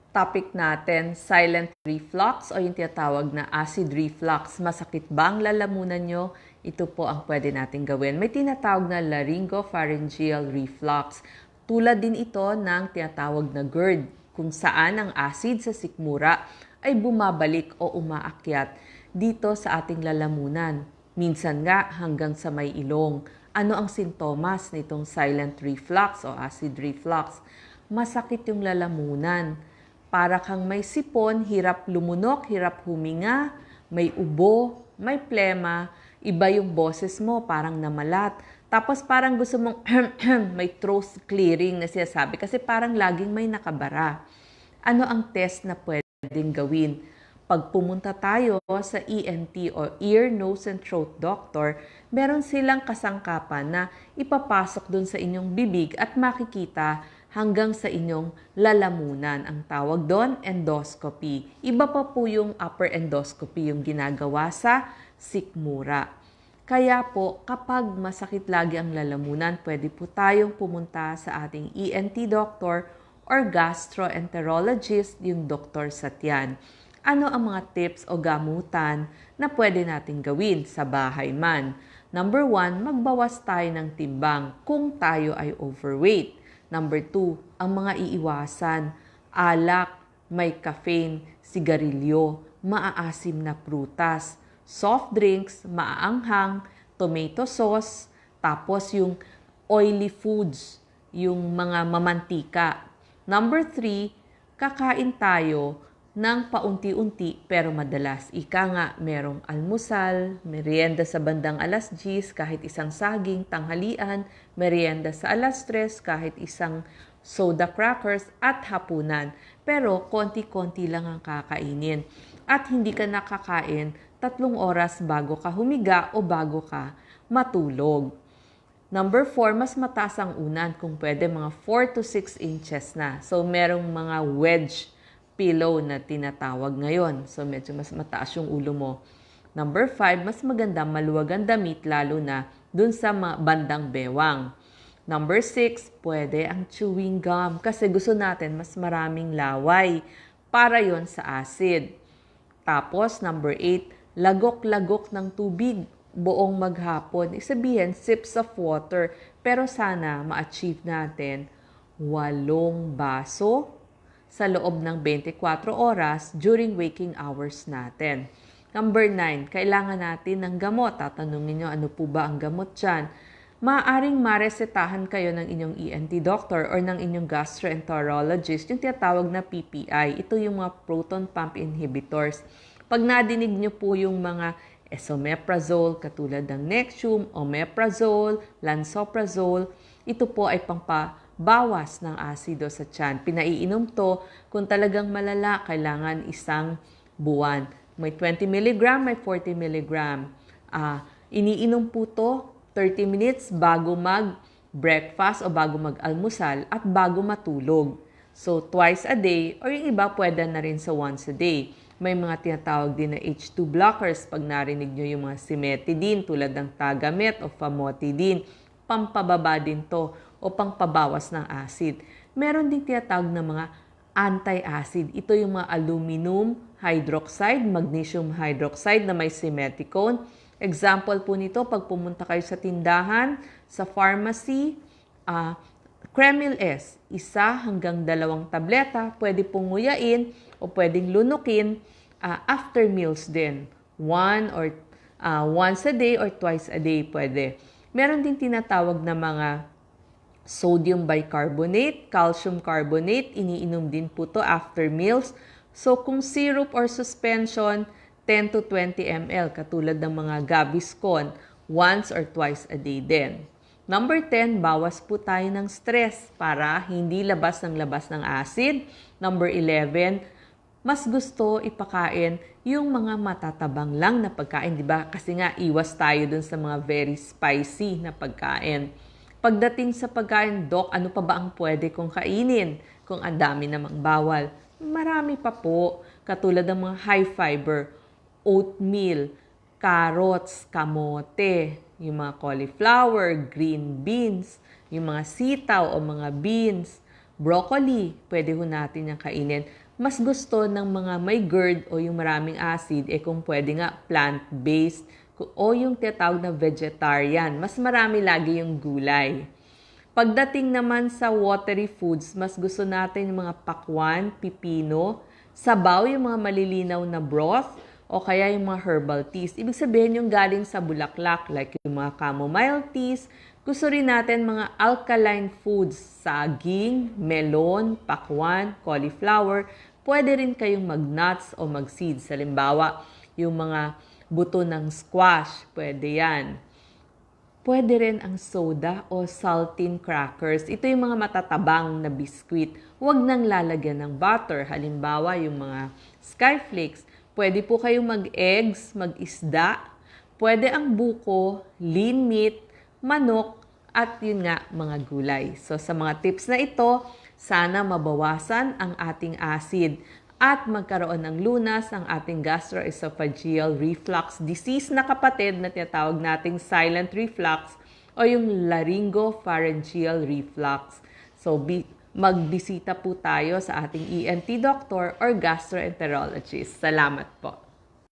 Topic natin, silent reflux o yung tinatawag na acid reflux. Masakit ba ang lalamunan nyo? Ito po ang pwede natin gawin. May tinatawag na laryngopharyngeal reflux. Tulad din ito ng tinatawag na GERD, kung saan ang acid sa sikmura ay bumabalik o umaakyat dito sa ating lalamunan. Minsan nga hanggang sa may ilong. Ano ang sintomas nitong silent reflux o acid reflux? Masakit yung lalamunan. Para kang may sipon, hirap lumunok, hirap huminga, may ubo, may plema, iba yung boses mo, parang namalat. Tapos parang gusto mong may throat clearing na sinasabi kasi parang laging may nakabara. Ano ang test na pwedeng gawin? Pag pumunta tayo sa ENT o Ear, Nose and Throat Doctor, meron silang kasangkapan na ipapasok dun sa inyong bibig at makikita hanggang sa inyong lalamunan. Ang tawag doon, endoscopy. Iba pa po yung upper endoscopy, yung ginagawa sa sikmura. Kaya po, kapag masakit lagi ang lalamunan, pwede po tayong pumunta sa ating ENT doctor or gastroenterologist, yung doktor sa tiyan. Ano ang mga tips o gamutan na pwede natin gawin sa bahay man? Number 1, magbawas tayo ng timbang kung tayo ay overweight. Number 2, ang mga iiwasan, alak, may caffeine, sigarilyo, maaasim na prutas, soft drinks, maaanghang, tomato sauce, tapos yung oily foods, yung mga mamantika. Number 3, kakain tayo ng paunti-unti pero madalas. Ika nga, merong almusal, merienda sa bandang alas 10, kahit isang saging, tanghalian, merienda sa alas 3, kahit isang soda crackers at hapunan. Pero konti-konti lang ang kakainin. At hindi ka nakakain 3 oras bago ka humiga o bago ka matulog. Number 4, mas mataas ang unan kung pwede mga 4 to 6 inches na. So merong mga wedge pillow na tinatawag ngayon. So medyo mas mataas yung ulo mo. Number 5, mas maganda maluwag ang damit lalo na dun sa bandang bewang. Number 6, pwede ang chewing gum kasi gusto natin mas maraming laway para yon sa acid. Tapos number 8, lagok-lagok ng tubig buong maghapon. Isabihin, sips of water. Pero sana ma-achieve natin 8 baso sa loob ng 24 oras during waking hours natin. Number 9, kailangan natin ng gamot. Tatanungin nyo, ano po ba ang gamot dyan? Maaaring maresetahan kayo ng inyong ENT doctor or ng inyong gastroenterologist, yung tinatawag na PPI. Ito yung mga proton pump inhibitors. Pag nadinig nyo po yung mga esomeprazole, katulad ng Nexium, omeprazole, lansoprazole, ito po ay bawas ng asido sa tiyan. Pinaiinom to kung talagang malala, kailangan 1 buwan. May 20 mg, may 40 mg. Iniinom po to 30 minutes bago mag-breakfast o bago mag-almusal at bago matulog. So, twice a day or yung iba pwede na rin sa once a day. May mga tinatawag din na H2 blockers pag narinig nyo yung mga cimetidine tulad ng Tagamet o famotidine. Pampababa din to o pangpabawas ng acid. Meron ding tinatawag na mga anti-acid. Ito yung mga aluminum hydroxide, magnesium hydroxide na may simeticone. Example po nito, pag pumunta kayo sa tindahan, sa pharmacy, Kremil S, 1 hanggang 2 tableta, pwede pong nguyain o pwedeng lunukin after meals din. Once a day or twice a day pwede. Meron din tinatawag na mga sodium bicarbonate, calcium carbonate, iniinom din po to after meals. So kung syrup or suspension, 10 to 20 ml, katulad ng mga Gaviscon, once or twice a day din. Number 10, bawas po tayo ng stress para hindi labas ng acid. Number 11, mas gusto ipakain yung mga matatabang lang na pagkain, di ba? Kasi nga, iwas tayo dun sa mga very spicy na pagkain. Pagdating sa pagkain, Doc, ano pa ba ang pwede kong kainin kung ang dami namang bawal? Marami pa po, katulad ng mga high fiber, oatmeal, carrots, kamote, yung mga cauliflower, green beans, yung mga sitaw o mga beans, broccoli, pwede ho natin yung kainin. mas gusto ng mga may GERD o yung maraming acid, kung pwede nga plant-based o yung tinatawag na vegetarian. Mas marami lagi yung gulay. Pagdating naman sa watery foods, mas gusto natin yung mga pakwan, pipino, sabaw, yung mga malilinaw na broth, o kaya yung mga herbal teas. Ibig sabihin yung galing sa bulaklak, like yung mga chamomile teas. Gusto rin natin mga alkaline foods, saging, melon, pakwan, cauliflower. Pwede rin kayong mag-nuts o mag-seeds. Halimbawa, yung mga buto ng squash, pwede yan. Pwede rin ang soda o saltine crackers. Ito yung mga matatabang na biskwit. Huwag nang lalagyan ng butter. Halimbawa, yung mga skyflakes. Pwede po kayong mag-eggs, mag-isda. Pwede ang buko, lean meat, manok, at yun nga, mga gulay. So sa mga tips na ito, sana mabawasan ang ating acid at magkaroon ng lunas ang ating gastroesophageal reflux disease na kapatid na tinatawag nating silent reflux o yung laryngopharyngeal reflux. So magbisita po tayo sa ating ENT doctor or gastroenterologist. Salamat po.